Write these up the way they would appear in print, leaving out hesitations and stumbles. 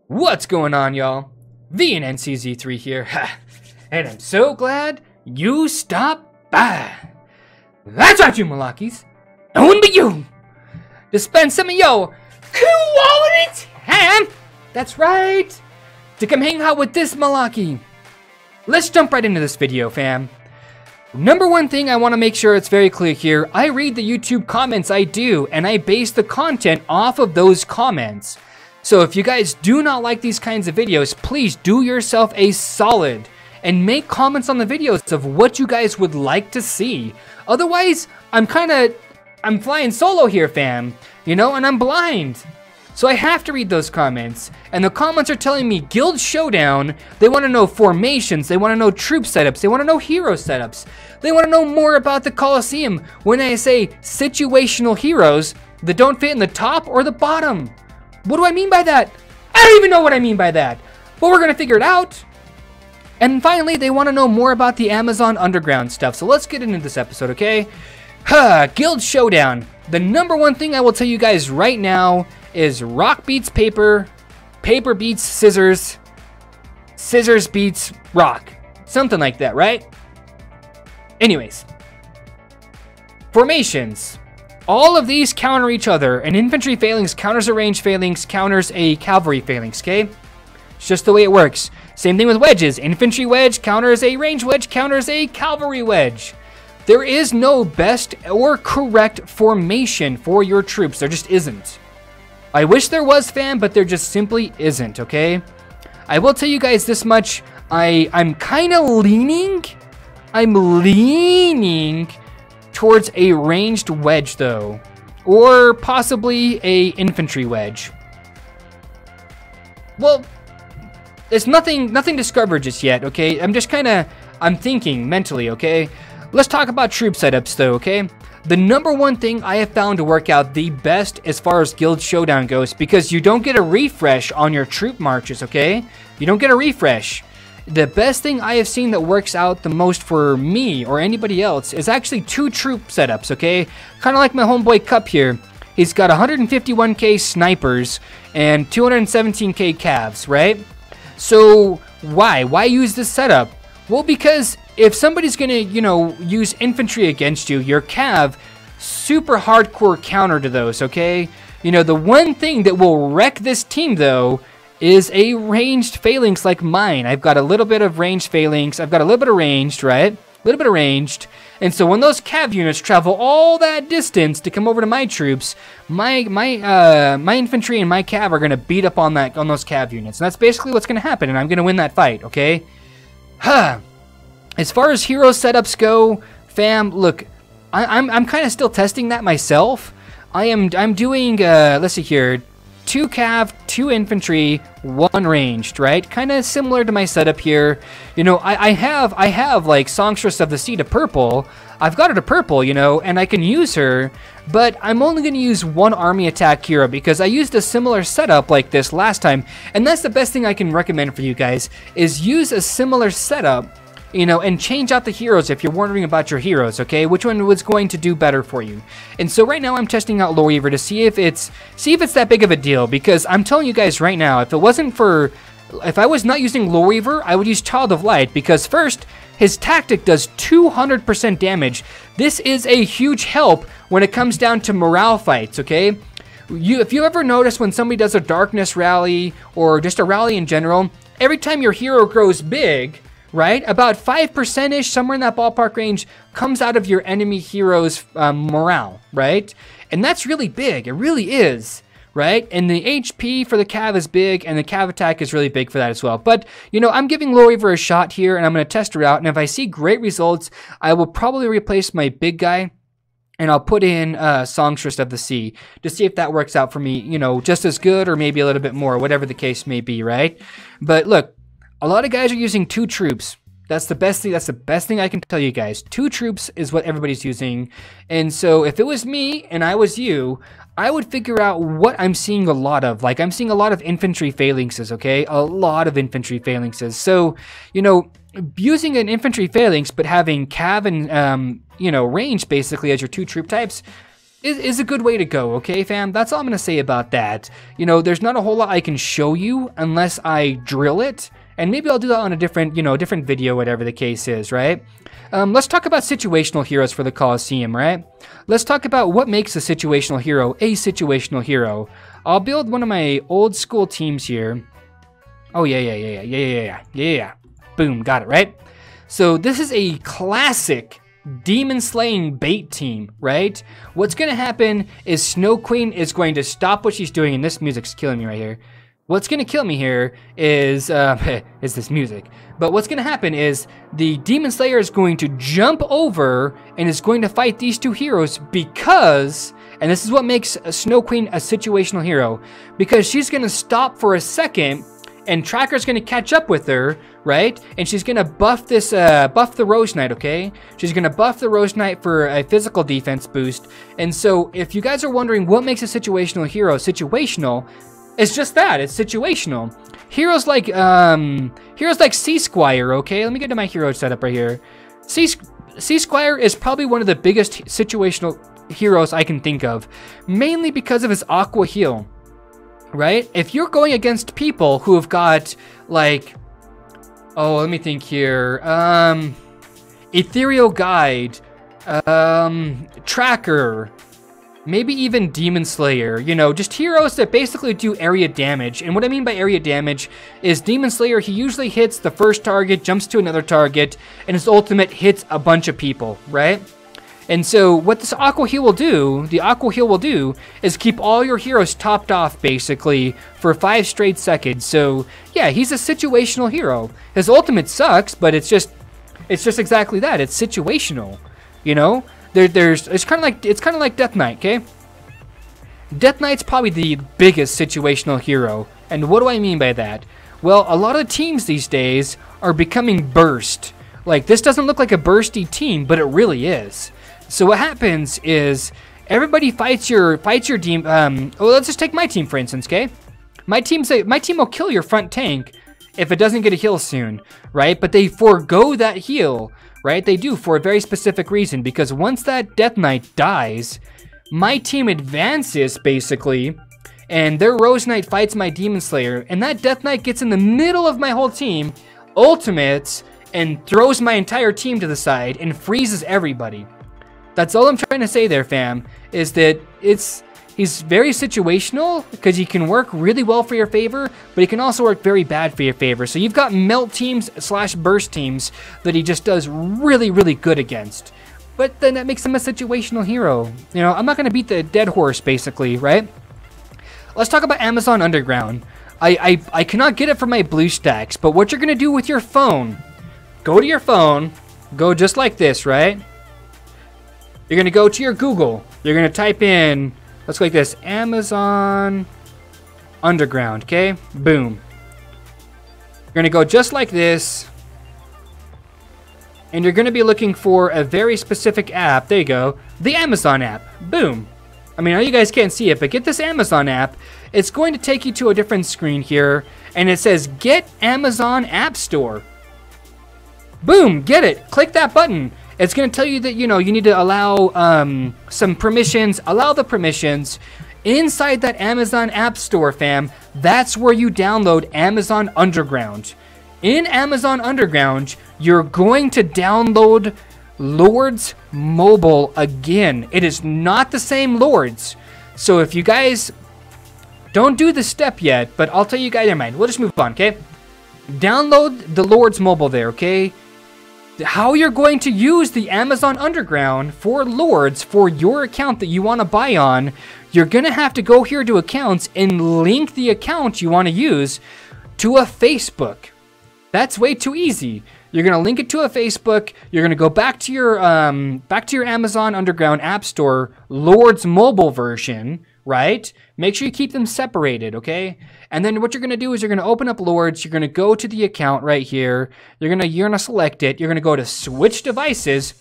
What's going on, y'all? VNNCZ3 here, and I'm so glad you stopped by. That's right, you Malakis. No one but you to spend some of your quality time. That's right, to come hang out with this Malaki. Let's jump right into this video, fam. Number one thing I want to make sure it's very clear here, I read the YouTube comments, I do, and I base the content off of those comments. So if you guys do not like these kinds of videos, please do yourself a solid and make comments on the videos of what you guys would like to see. Otherwise, I'm flying solo here, fam, you know, and I'm blind. So I have to read those comments, and the comments are telling me Guild Showdown, they want to know formations, they want to know troop setups, they want to know hero setups, they want to know more about the Coliseum when I say situational heroes that don't fit in the top or the bottom. What do I mean by that? I don't even know what I mean by that, but we're going to figure it out. And finally, they want to know more about the Amazon Underground stuff, so let's get into this episode, okay? Guild Showdown. The number one thing I will tell you guys right now is rock beats paper, paper beats scissors, scissors beats rock. Something like that, right? Anyways. Formations. All of these counter each other. An infantry phalanx counters a range phalanx, counters a cavalry phalanx, okay? It's just the way it works. Same thing with wedges. Infantry wedge counters a range wedge, counters a cavalry wedge. There is no best or correct formation for your troops. There just isn't. I wish there was, fam, but there just simply isn't, okay? I will tell you guys this much. I'm kind of leaning towards a ranged wedge, though. Or possibly a infantry wedge. Well, there's nothing discovered just yet, okay? I'm thinking mentally, okay? Let's talk about troop setups, though, okay? The number one thing I have found to work out the best as far as Guild Showdown goes, because you don't get a refresh on your troop marches, okay? You don't get a refresh. The best thing I have seen that works out the most for me or anybody else is actually two troop setups, okay? Kind of like my homeboy Cup here. He's got 151k snipers and 217k calves, right? So why use this setup? Well, because if somebody's gonna, you know, use infantry against you, your cav, super hardcore counter to those, okay? You know, the one thing that will wreck this team, though, is a ranged phalanx like mine. I've got a little bit of ranged phalanx. I've got a little bit of ranged, right? A little bit of ranged. And so when those cav units travel all that distance to come over to my troops, my infantry and my cav are gonna beat up on those cav units. And that's basically what's gonna happen, and I'm gonna win that fight, okay? As far as hero setups go, fam, look, I'm kind of still testing that myself. I'm doing let's see here, 2 cav, 2 infantry, 1 ranged, right? Kind of similar to my setup here. You know, I have like Songstress of the Sea to purple. I've got her to purple, you know, and I can use her, but I'm only going to use 1 army attack hero because I used a similar setup like this last time, and that's the best thing I can recommend for you guys, is use a similar setup, you know, and change out the heroes if you're wondering about your heroes, okay? Which one was going to do better for you? And so right now I'm testing out Lore Weaver to see if it's that big of a deal, because I'm telling you guys right now, if I was not using Lore Weaver, I would use Child of Light, because first, his tactic does 200% damage. This is a huge help when it comes down to morale fights, okay? If you ever notice when somebody does a darkness rally, or just a rally in general, every time your hero grows big, right, about 5%-ish, somewhere in that ballpark range, comes out of your enemy hero's morale, right? And that's really big. It really is, right? And the HP for the cav is big, and the cav attack is really big for that as well. But, you know, I'm giving Lore Weaver a shot here, and I'm going to test her out. And if I see great results, I will probably replace my big guy, and I'll put in Songstress of the Sea to see if that works out for me, you know, just as good or maybe a little bit more, whatever the case may be, right? But look, a lot of guys are using 2 troops. That's the best thing. That's the best thing I can tell you guys. 2 troops is what everybody's using. And so if it was me and I was you, I would figure out what I'm seeing a lot of. Like, I'm seeing a lot of infantry phalanxes, okay? A lot of infantry phalanxes. So, you know, using an infantry phalanx but having cav and, you know, range basically as your 2 troop types, is a good way to go, okay, fam? That's all I'm gonna say about that. You know, there's not a whole lot I can show you unless I drill it, and maybe I'll do that on a different, different video, whatever the case is, right? Let's talk about situational heroes for the Coliseum, right? Let's talk about what makes a situational hero a situational hero. I'll build one of my old school teams here. Oh, yeah. Boom, got it, right? So this is a classic demon slaying bait team, right? What's gonna happen is Snow Queen is going to stop what she's doing, and this music's killing me right here. What's gonna kill me here is this music. But what's gonna happen is the Demon Slayer is going to jump over and is going to fight these two heroes because, and this is what makes Snow Queen a situational hero, because she's gonna stop for a second and Tracker's gonna catch up with her, right? And she's gonna buff this, buff the Rose Knight, okay? She's gonna buff the Rose Knight for a physical defense boost. And so, if you guys are wondering what makes a situational hero situational, it's just that, it's situational. Heroes like Sea Squire, okay? Let me get to my hero setup right here. Sea Squire is probably one of the biggest situational heroes I can think of, mainly because of his Aqua Heal. Right? If you're going against people who have got, like, oh, let me think here. Ethereal Guide, Tracker, maybe even Demon Slayer, just heroes that basically do area damage. And what I mean by area damage is Demon Slayer, he usually hits the first target, jumps to another target, and his ultimate hits a bunch of people, right? And so what this Aqua Heal will do, is keep all your heroes topped off, basically, for 5 straight seconds. So, yeah, he's a situational hero. His ultimate sucks, but it's just exactly that. It's situational, It's kind of like Death Knight, okay? Death Knight's probably the biggest situational hero. And what do I mean by that? Well, a lot of teams these days are becoming burst. Like, this doesn't look like a bursty team, but it really is. So what happens is everybody fights your team. Well, let's just take my team for instance, okay? My team will kill your front tank if it doesn't get a heal soon, right? But they forego that heal, right? They do for a very specific reason, because once that Death Knight dies, my team advances basically, and their Rose Knight fights my Demon Slayer, and that Death Knight gets in the middle of my whole team, ultimates, and throws my entire team to the side and freezes everybody. That's all I'm trying to say there, fam, is that he's very situational because he can work really well for your favor, but he can also work very bad for your favor. So you've got melt teams / burst teams that he just does really, really good against. But then that makes him a situational hero. I'm not going to beat the dead horse, basically, right? Let's talk about Amazon Underground. I cannot get it from my BlueStacks, but what you're going to do with your phone, go to your phone, go just like this, right? You're going to go to your Google. You're going to type in, let's go like this, Amazon Underground, okay? Boom. You're going to go just like this. And you're going to be looking for a very specific app. There you go. The Amazon app. Boom. I mean, I know you guys can't see it, but get this Amazon app. It's going to take you to a different screen here. And it says, Get Amazon App Store. Boom. Get it. Click that button. It's going to tell you that, you need to allow some permissions. Allow the permissions. Inside that Amazon App Store, fam, that's where you download Amazon Underground. In Amazon Underground, you're going to download Lords Mobile again. It is not the same Lords. So if you guys don't do this step yet, but I'll tell you guys, never mind. We'll just move on, okay? Download the Lords Mobile there, okay? How you're going to use the Amazon Underground for Lords for your account that you want to buy on, you're going to have to go here to accounts and link the account you want to use to a Facebook. That's way too easy. You're going to link it to a Facebook. You're going to go back to your Amazon Underground App Store Lords Mobile version, right? Make sure you keep them separated, okay? And then what you're going to do is you're going to open up Lords. You're going to go to the account right here. You're going to select it. You're going to go to Switch Devices.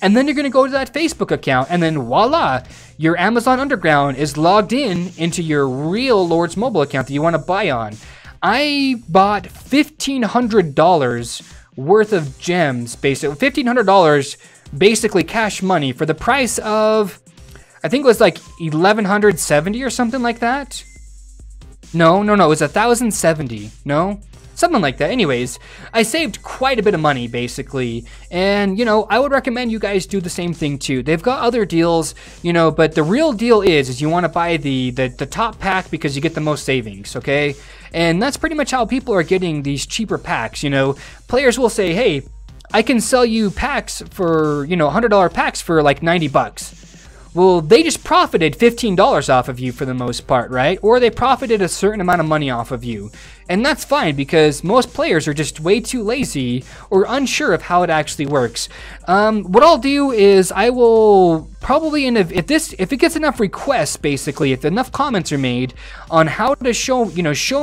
And then you're going to go to that Facebook account. And then voila, your Amazon Underground is logged into your real Lords Mobile account that you want to buy on. I bought $1,500 worth of gems, basically $1,500 basically cash money for the price of I think it was like 1170 or something like that. No, it was 1070. No, something like that. Anyways, I saved quite a bit of money basically, and you know, I would recommend you guys do the same thing too. They've got other deals, you know, but the real deal is you want to buy the top pack because you get the most savings, okay? And that's pretty much how people are getting these cheaper packs. You know, players will say, hey, I can sell you packs for, you know, $100 packs for like 90 bucks. Well, they just profited $15 off of you for the most part, right? Or they profited a certain amount of money off of you. And that's fine because most players are just way too lazy or unsure of how it actually works. What I'll do is I will probably, if it gets enough requests, basically, if enough comments are made on how to show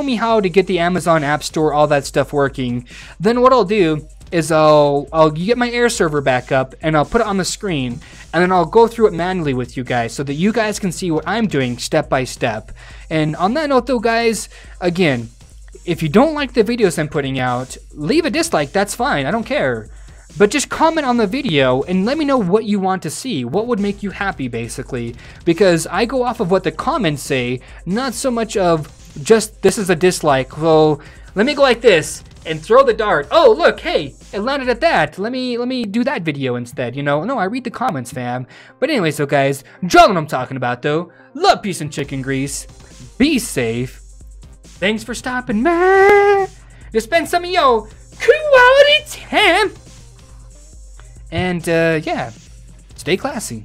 me how to get the Amazon App Store, all that stuff working, then what I'll do is I'll get my air server back up and I'll put it on the screen, and then I'll go through it manually with you guys so that you guys can see what I'm doing step by step. And on that note though, guys, again, if you don't like the videos I'm putting out, leave a dislike, that's fine, I don't care. But just comment on the video and let me know what you want to see, what would make you happy basically, because I go off of what the comments say, not so much of just this is a dislike, well, let me go like this and throw the dart. Oh, look, hey, it landed at that. Let me do that video instead, you know? No, I read the comments, fam. But anyway, so guys, draw what I'm talking about, though. Love, peace, and chicken grease. Be safe. Thanks for stopping by to spend some of your quality time. And, yeah, stay classy.